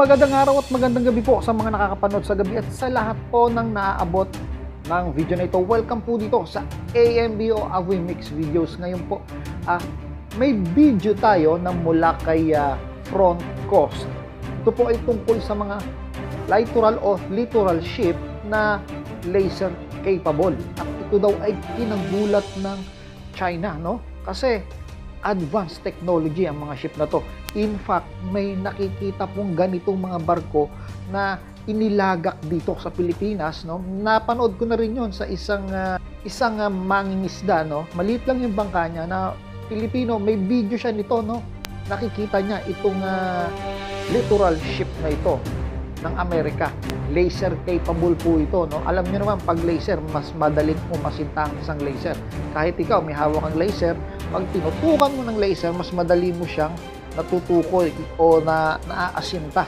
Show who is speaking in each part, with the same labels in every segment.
Speaker 1: magandang araw at magandang gabi po sa mga nakakapanood sa gabi at sa lahat po ng naaabot ng video na ito. Welcome po dito sa AMBO Avoy Mix Videos. Ngayon po, may video tayo na mula kay Front Coast. Ito po ay tungkol sa mga littoral ship na laser capable. At ito daw ay kinagulat ng China, no? Kasi advanced technology ang mga ship na to. In fact, may nakikita pong ganitong mga barko na inilagak dito sa Pilipinas, no? Napanood ko na rin 'yon sa isang mangingisda, no? Maliit lang yung bangka niya na Pilipino, may video siya nito, no? Nakikita niya itong littoral ship na ito ng Amerika. Laser capable po ito, no? Alam niyo naman, pag laser, mas madaling umasinta ang isang laser. Kahit ikaw may hawak ang laser, pag tinutukan mo ng laser, mas madali mo siyang natutukoy o naaasinta,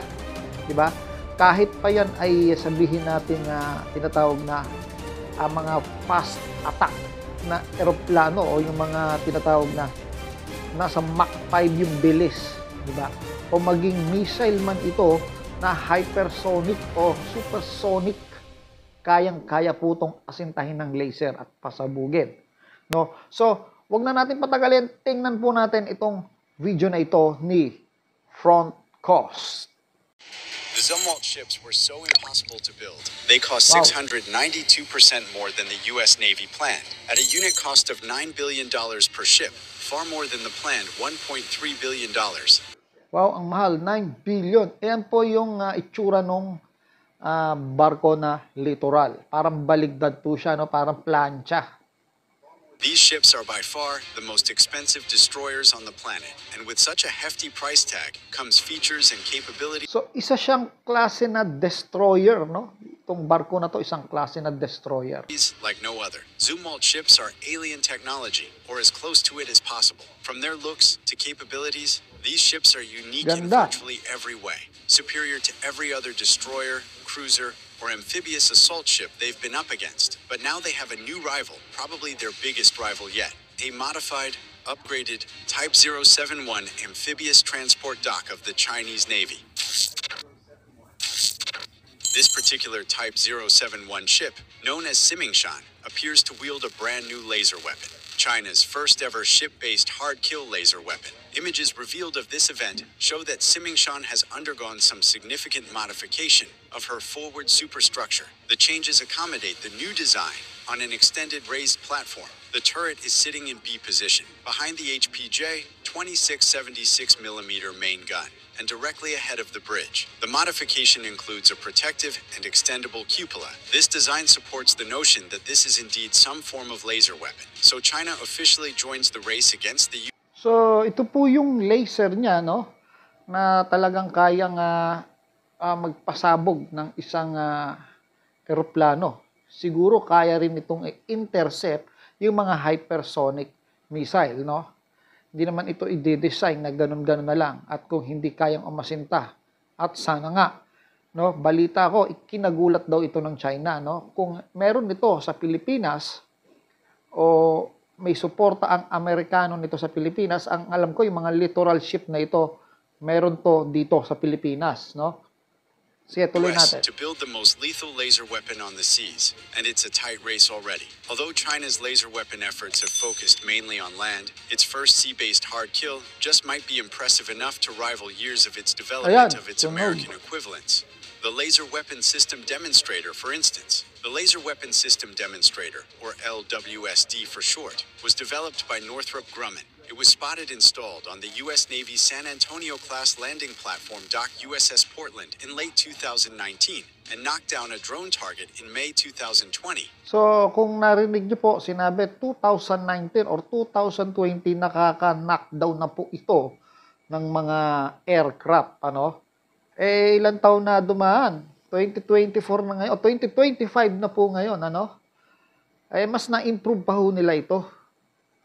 Speaker 1: di ba? Kahit pa yan ay sabihin natin tinatawag na mga fast attack na eroplano o yung mga tinatawag na nasa Mach 5 yung bilis, di ba? O maging missile man ito na hypersonic o supersonic, kayang-kaya po itong asintahin ng laser at pasabugin, no? So, wag na natin patagalin, tingnan po natin itong video na ito ni Front Coast.
Speaker 2: The Zumwalt ships were so impossible to build. They cost 692% more than the U.S. Navy planned, at a unit cost of $9 billion per ship, far more than the planned $1.3 billion.
Speaker 1: Wow, ang mahal, 9 billion. Ayan po yung itsura ng barko na littoral. Parang baligtad po siya, no? Parang plancha.
Speaker 2: These ships are by far the most expensive destroyers on the planet, and with such a hefty price tag comes features and capabilities.
Speaker 1: So, isa siyang klase na destroyer, no? Itong barko na to, isang klase na destroyer.
Speaker 2: Like no other. Zumwalt ships are alien technology, or as close to it as possible. From their looks to capabilities, these ships are unique in virtually every way. Superior to every other destroyer, cruiser, or amphibious assault ship they've been up against. But now they have a new rival, probably their biggest rival yet. A modified, upgraded Type 071 amphibious transport dock of the Chinese Navy. This particular Type 071 ship, known as Simingshan, appears to wield a brand new laser weapon. China's first ever ship-based hard-kill laser weapon. Images revealed of this event show that Simingshan has undergone some significant modification of her forward superstructure. The changes accommodate the new design on an extended raised platform. The turret is sitting in B position, behind the HPJ 2676mm main gun, and directly ahead of the bridge. The modification includes a protective and extendable cupola. This design supports the notion that this is indeed some form of laser weapon. So China officially joins the race against the US.
Speaker 1: So, ito po yung laser niya, no? Na talagang kayang magpasabog ng isang eroplano. Siguro kaya rin itong intercept yung mga hypersonic missile, no? Hindi naman ito i-design na ganun-ganun na lang. At kung hindi kayang umasinta, at sana nga, no? Balita ko, ikinagulat daw ito ng China, no? Kung meron nito sa Pilipinas, o may suporta ang Amerikano nito sa Pilipinas, ang alam ko yung mga littoral ship na ito, meron to dito sa Pilipinas, no? Sige, tuloy natin.
Speaker 2: To build the most lethal laser weapon on the seas, and it's a tight race already. Although China's laser weapon efforts have focused mainly on land, its first sea-based hard kill just might be impressive enough to rival years of its development of its American equivalents. The Laser Weapon System Demonstrator, for instance. The Laser Weapon System Demonstrator, or LWSD for short, was developed by Northrop Grumman. It was spotted installed on the U.S. Navy's San Antonio-class landing platform dock USS Portland in late 2019 and knocked down a drone target in May 2020.
Speaker 1: So, kung narinig niyo po, sinabi 2019 or 2020 nakaka-knockdown na po ito ng mga aircraft, ano? Eh, ilang taon na dumaan? 2024 na ngayon, o 2025 na po ngayon, ano? Eh, mas na-improve pa ho nila ito.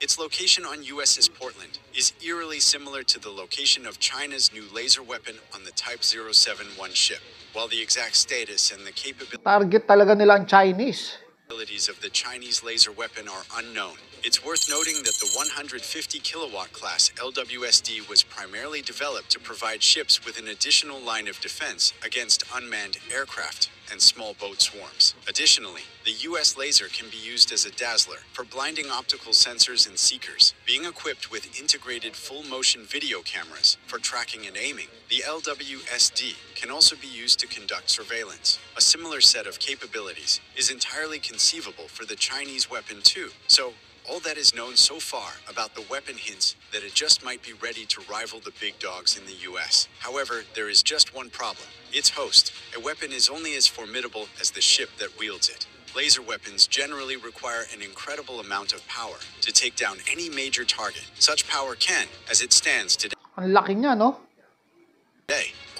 Speaker 2: Its location on USS Portland is eerily similar to the location of China's new laser weapon on the Type 071 ship, while the exact status and the capability
Speaker 1: Target talaga nila ang Chinese.
Speaker 2: abilities of the Chinese laser weapon are unknown. It's worth noting that the 150 kilowatt class LWSD was primarily developed to provide ships with an additional line of defense against unmanned aircraft and small boat swarms. Additionally, the US laser can be used as a dazzler for blinding optical sensors and seekers. Being equipped with integrated full-motion video cameras for tracking and aiming, the LWSD can also be used to conduct surveillance. A similar set of capabilities is entirely conceivable for the Chinese weapon too. So, all that is known so far about the weapon hints that it just might be ready to rival the big dogs in the US. However, there is just one problem. Its host. A weapon is only as formidable as the ship that wields it. Laser weapons generally require an incredible amount of power to take down any major target. Such power can, as it stands today,
Speaker 1: Ang laki niya, no?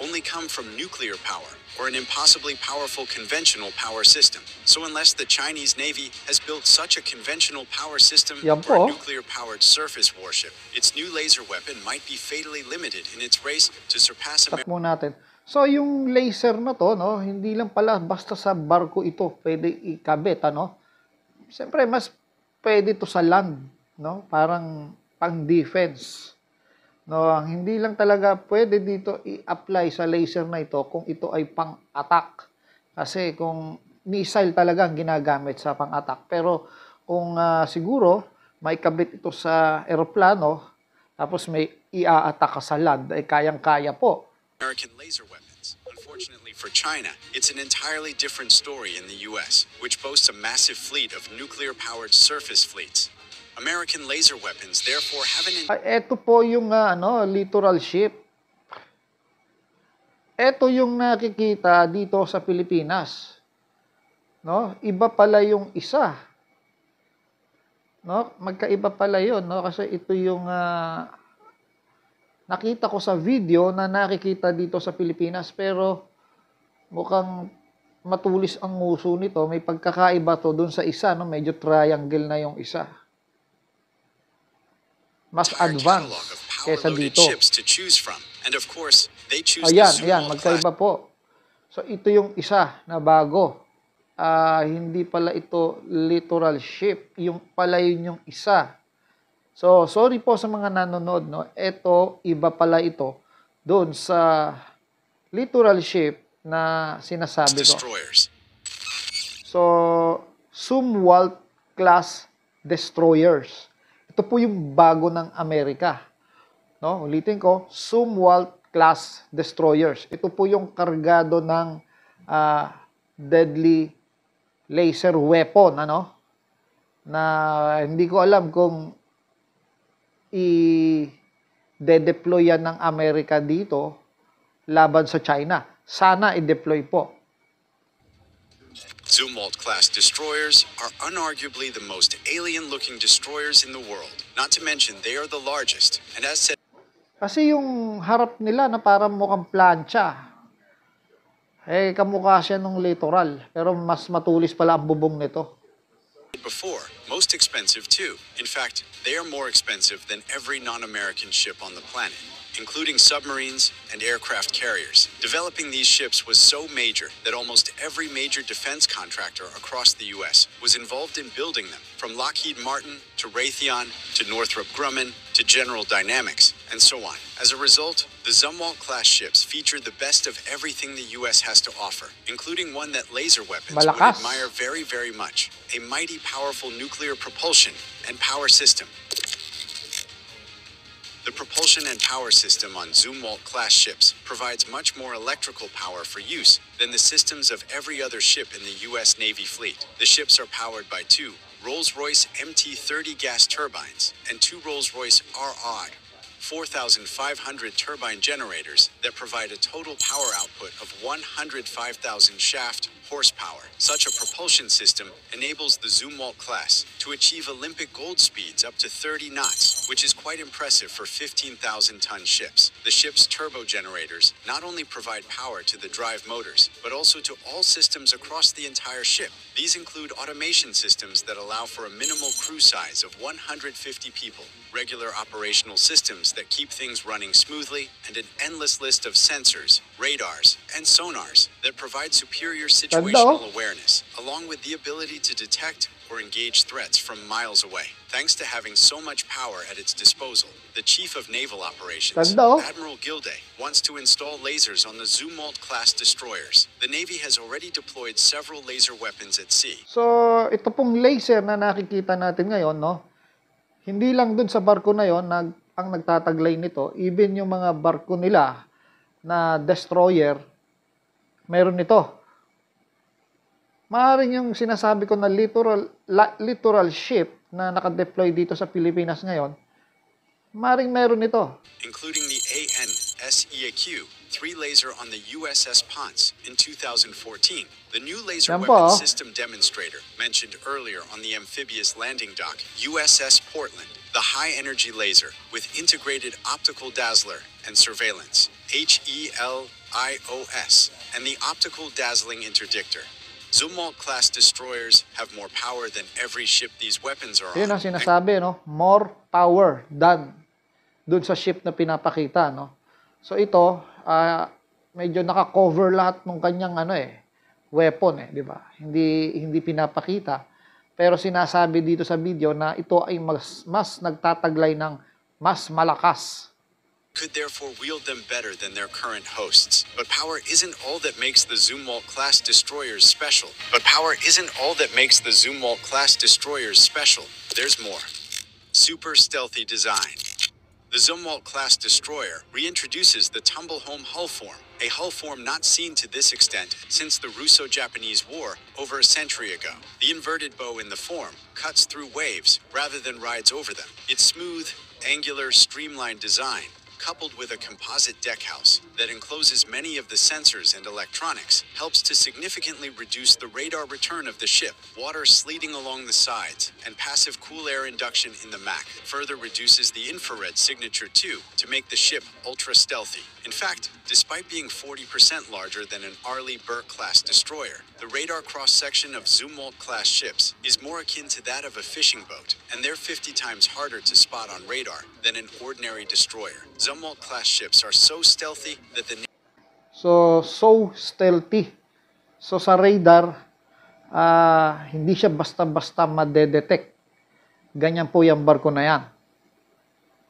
Speaker 2: only come from nuclear power or an impossibly powerful conventional power system. So unless the Chinese Navy has built such a conventional power system
Speaker 1: Yan
Speaker 2: or a
Speaker 1: po.
Speaker 2: nuclear-powered surface warship, its new laser weapon might be fatally limited in its race to surpass
Speaker 1: Stop mo natin. So, yung laser na to, no, hindi lang pala basta sa barko ito pwede ikabit, ano? Siyempre, mas pwede to sa land, no? Parang pang-defense. No, hindi lang talaga pwede dito i-apply sa laser na ito kung ito ay pang-attack. Kasi kung missile talaga ang ginagamit sa pang-attack. Pero kung siguro may kabit ito sa eroplano, tapos may i-attack ka sa land, ay kayang-kaya po.
Speaker 2: American laser weapons. Unfortunately for China, it's an entirely different story in the US, which boasts a massive fleet of nuclear-powered surface fleets. American laser weapons therefore have an
Speaker 1: Ito po yung littoral ship. Ito yung nakikita dito sa Pilipinas. No? Iba pala yung isa. No? Magkaiba pala 'yon, no? Kasi ito yung nakita ko sa video na nakikita dito sa Pilipinas, pero mukhang matulis ang nguso nito. May pagkakaiba to dun sa isa, no? Medyo triangle na yung isa. Mas
Speaker 2: entire catalog
Speaker 1: advanced
Speaker 2: of
Speaker 1: kesa
Speaker 2: power-loaded
Speaker 1: dito.
Speaker 2: ships to choose from. And of course, they choose the
Speaker 1: Ayan,
Speaker 2: Zumwalt class.
Speaker 1: magkaiba po. So, ito yung isa na bago. Hindi pala ito littoral ship. Yung pala yun yung isa. So, sorry po sa mga nanonood, no? Ito, iba pala ito doon sa littoral ship na sinasabi ko.
Speaker 2: Destroyers.
Speaker 1: So, Zumwalt class destroyers. Ito po yung bago ng Amerika. No? Ulitin ko, Zumwalt class destroyers. Ito po yung kargado ng deadly laser weapon, ano? Na hindi ko alam kung i-deploy yan ng Amerika dito laban sa China. Sana i-deploy po.
Speaker 2: Zumwalt class destroyers are unarguably the most alien-looking destroyers in the world. Not to mention, they are the largest. And as said
Speaker 1: Kasi yung harap nila na parang mukhang plancha. Kamukha siya nung littoral. Pero mas matulis pala ang bubong nito.
Speaker 2: before, most expensive too. In fact, they are more expensive than every non-American ship on the planet, including submarines and aircraft carriers. Developing these ships was so major that almost every major defense contractor across the U.S. was involved in building them, from Lockheed Martin to Raytheon to Northrop Grumman to General Dynamics, and so on. As a result, the Zumwalt-class ships feature the best of everything the U.S. has to offer, including one that laser weapons would
Speaker 1: Malakas.
Speaker 2: admire very, very much, a mighty powerful nuclear propulsion and power system. The propulsion and power system on Zumwalt-class ships provides much more electrical power for use than the systems of every other ship in the U.S. Navy fleet. The ships are powered by two Rolls-Royce MT-30 gas turbines and two Rolls-Royce RR 4,500 turbine generators that provide a total power output of 105,000 shaft horsepower. Such a propulsion system enables the Zumwalt class to achieve Olympic gold speeds up to 30 knots, which is quite impressive for 15,000-ton ships. The ship's turbo generators not only provide power to the drive motors, but also to all systems across the entire ship. These include automation systems that allow for a minimal crew size of 150 people, regular operational systems that keep things running smoothly, and an endless list of sensors, radars, and sonars that provide superior situational awareness, along along with the ability to detect or engage threats from miles away. Thanks to having so much power at its disposal, the Chief of Naval Operations,
Speaker 1: Ganda, oh.
Speaker 2: Admiral Gilday, wants to install lasers on the Zumwalt-class destroyers. The Navy has already deployed several laser weapons at sea.
Speaker 1: So, ito pong laser na nakikita natin ngayon, no? Hindi lang dun sa barko na yon ang nagtataglay nito, even yung mga barko nila na destroyer, meron nito. Maaaring yung sinasabi ko na littoral ship na nakadeploy dito sa Pilipinas ngayon, maaaring meron nito.
Speaker 2: Including the AN-SEAQ, 3 laser on the USS Ponce in 2014. The new laser
Speaker 1: Yan
Speaker 2: weapon
Speaker 1: po.
Speaker 2: system demonstrator mentioned earlier on the amphibious landing dock, USS Portland, the high-energy laser with integrated optical dazzler and surveillance, HELIOS, and the optical dazzling interdictor. Zumwalt-class destroyers have more power than every ship these weapons are
Speaker 1: Yun
Speaker 2: on.
Speaker 1: ang sinasabi, no? More power than dun sa ship na pinapakita, no? So ito, medyo naka-cover lahat ng kanyang weapon, di ba? Hindi pinapakita. Pero sinasabi dito sa video na ito ay mas nagtataglay ng mas malakas.
Speaker 2: Could therefore wield them better than their current hosts. But power isn't all that makes the Zumwalt-class destroyers special. There's more. Super stealthy design. The Zumwalt-class destroyer reintroduces the tumble-home hull form, a hull form not seen to this extent since the Russo-Japanese War over a century ago. The inverted bow in the form cuts through waves rather than rides over them. Its smooth, angular, streamlined design, coupled with a composite deckhouse that encloses many of the sensors and electronics, helps to significantly reduce the radar return of the ship. Water sleeting along the sides and passive cool air induction in the MAC further reduces the infrared signature too to make the ship ultra stealthy. In fact, despite being 40% larger than an Arleigh Burke-class destroyer, the radar cross-section of Zumwalt-class ships is more akin to that of a fishing boat, and they're 50 times harder to spot on radar than an ordinary destroyer. Zumwalt-class ships are so stealthy that the
Speaker 1: So stealthy. So sa radar, hindi siya basta-basta madedetect. Ganyan po yung barko na yan.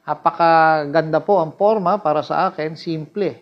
Speaker 1: Napakaganda po ang forma para sa akin, simple.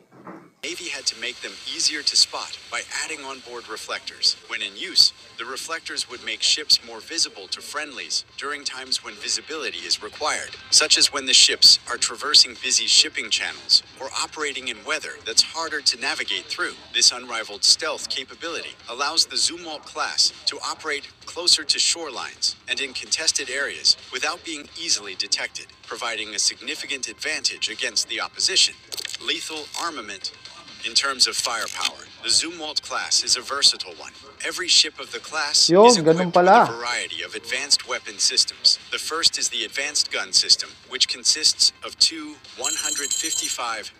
Speaker 2: Navy had to make them easier to spot by adding onboard reflectors. When in use, the reflectors would make ships more visible to friendlies during times when visibility is required, such as when the ships are traversing busy shipping channels or operating in weather that's harder to navigate through. This unrivaled stealth capability allows the Zumwalt class to operate closer to shorelines and in contested areas without being easily detected, providing a significant advantage against the opposition. Lethal armament. In terms of firepower, the Zumwalt class is a versatile one. Every ship of the class is
Speaker 1: ganun
Speaker 2: equipped with
Speaker 1: pala.
Speaker 2: a variety of advanced weapon systems. The first is the Advanced Gun System, which consists of two 155mm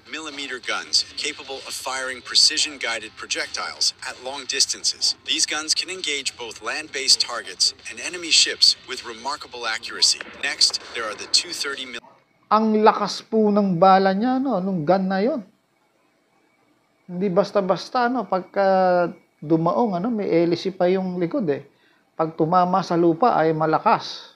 Speaker 2: guns capable of firing precision-guided projectiles at long distances. These guns can engage both land-based targets and enemy ships with remarkable accuracy. Next, there are the 230mm.
Speaker 1: Ang lakas po ng bala niya, no, nung gun na yon. Hindi basta-basta, no, pagka dumaong, may hélice pa yung likod, eh. Pag tumama sa lupa ay malakas.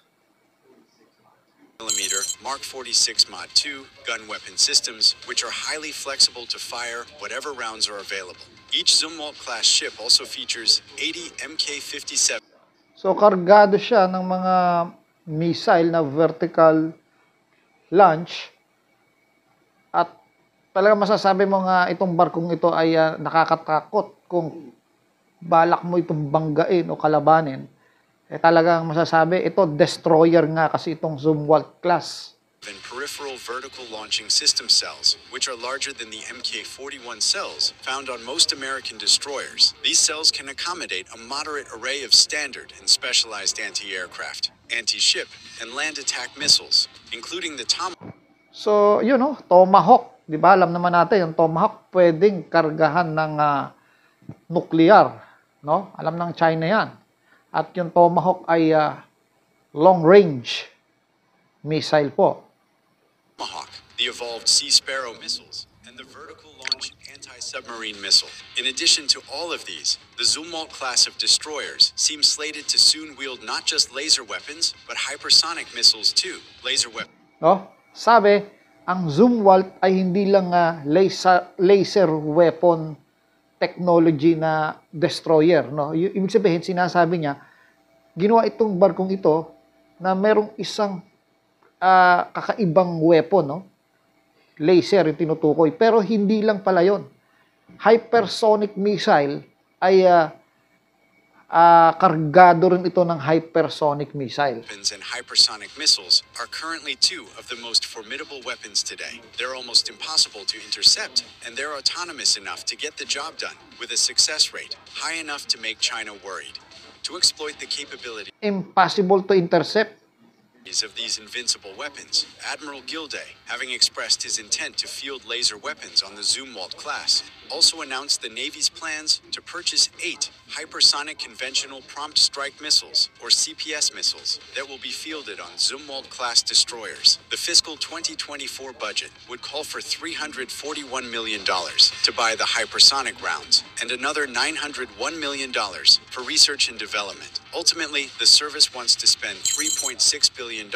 Speaker 2: Mark 46 Mod 2 gun weapon systems, which are highly flexible to fire whatever rounds are available. Each Zumwalt class ship also features 80 Mk-57.
Speaker 1: So, kargado siya ng mga missile na vertical launch. At talaga masasabi mo nga itong barkong ito ay nakakatakot kung balak mo itong banggain o kalabanin. Talagang masasabi ito destroyer nga kasi itong Zumwalt class.
Speaker 2: And peripheral vertical launching system cells, which are larger than the Mk-41 cells found on most American destroyers. These cells can accommodate a moderate array of standard and specialized anti-aircraft, anti-ship, and land attack missiles, including the Tomahawk.
Speaker 1: So, Tomahawk. Di ba? Alam naman natin, yung Tomahawk pwedeng kargahan ng nuclear. No? Alam ng China yan. At yung Tomahawk ay long-range missile po.
Speaker 2: Tomahawk, the evolved Sea Sparrow missiles, and the vertical launch anti-submarine missile. In addition to all of these, the Zumwalt class of destroyers seems slated to soon wield not just laser weapons, but hypersonic missiles too. Laser weapons.
Speaker 1: No? Sabi, ang Zumwalt ay hindi lang laser weapon technology na destroyer, no? Ibig sabihin, sinasabi niya, ginawa itong barkong ito na merong isang kakaibang weapon, no? Laser yung tinutukoy. Pero hindi lang pala yon. Hypersonic missile ay kargado rin ito ng hypersonic missile.
Speaker 2: Weapons and hypersonic missiles are currently two of the most formidable weapons today. They're almost impossible to intercept, and they're autonomous enough to get the job done with a success rate high enough to make China worried. To exploit the capabilities
Speaker 1: Impossible to intercept.
Speaker 2: of these invincible weapons, Admiral Gilday, having expressed his intent to field laser weapons on the Zumwalt class, also announced the Navy's plans to purchase 8 hypersonic conventional prompt strike missiles, or CPS missiles, that will be fielded on Zumwalt class destroyers. The fiscal 2024 budget would call for $341 million to buy the hypersonic rounds, and another $901 million for research and development. Ultimately, the service wants to spend $3.6 billion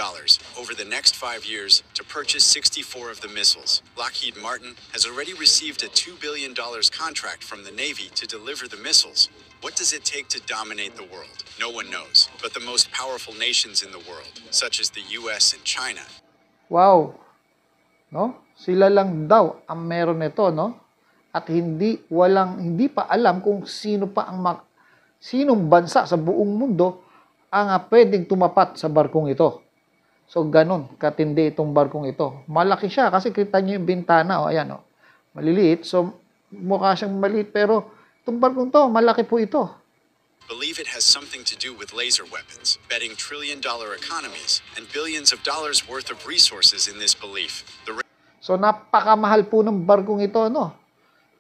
Speaker 2: over the next 5 years to purchase 64 of the missiles. Lockheed Martin has already received a $2 billion contract from the Navy to deliver the missiles. What does it take to dominate the world? No one knows, but the most powerful nations in the world, such as the US and China.
Speaker 1: Wow. No? Sila lang daw ang meron nito, no? At hindi pa alam kung sino pa ang sinong bansa sa buong mundo ang pwedeng tumapat sa barkong ito. So, ganun, katindi itong barkong ito. Malaki siya kasi kita niyo yung bintana. O, ayan, o. Maliliit. So, mukha siyang maliit. Pero, itong barkong to, malaki po ito.
Speaker 2: Believe it has something to do with laser weapons, betting trillion-dollar economies and billions of dollars worth of resources in this belief.
Speaker 1: So, napakamahal po ng barkong ito, no?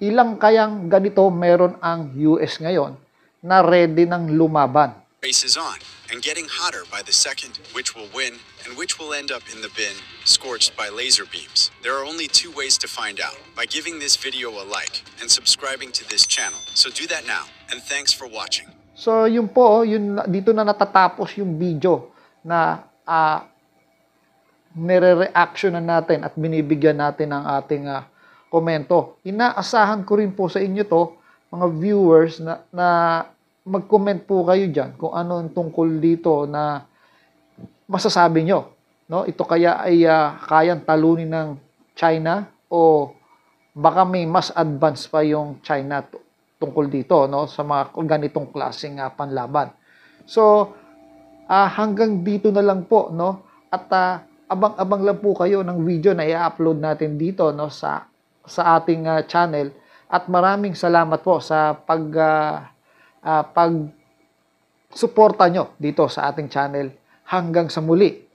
Speaker 1: Ilang kayang ganito meron ang US ngayon na ready ng lumaban?
Speaker 2: Race is on and getting hotter by the second. Which will win and which will end up in the bin, scorched by laser beams? There are only 2 ways to find out: by giving this video a like and subscribing to this channel. So do that now, and thanks for watching.
Speaker 1: So yun po, dito na natatapos yung video na nire-reaction na natin at binibigyan natin ng ating komento. Inaasahan ko rin po sa inyo to, mga viewers, na mag-comment po kayo dyan kung ano ang tungkol dito na masasabi nyo. No? Ito kaya ay kayang talunin ng China o baka may mas advanced pa yung China tungkol dito, no? Sa mga ganitong klaseng panlaban. So, hanggang dito na lang po, no? At abang-abang lang po kayo ng video na i-upload natin dito, no? Sa ating channel. At maraming salamat po sa pag-suporta nyo dito sa ating channel. Hanggang sa muli.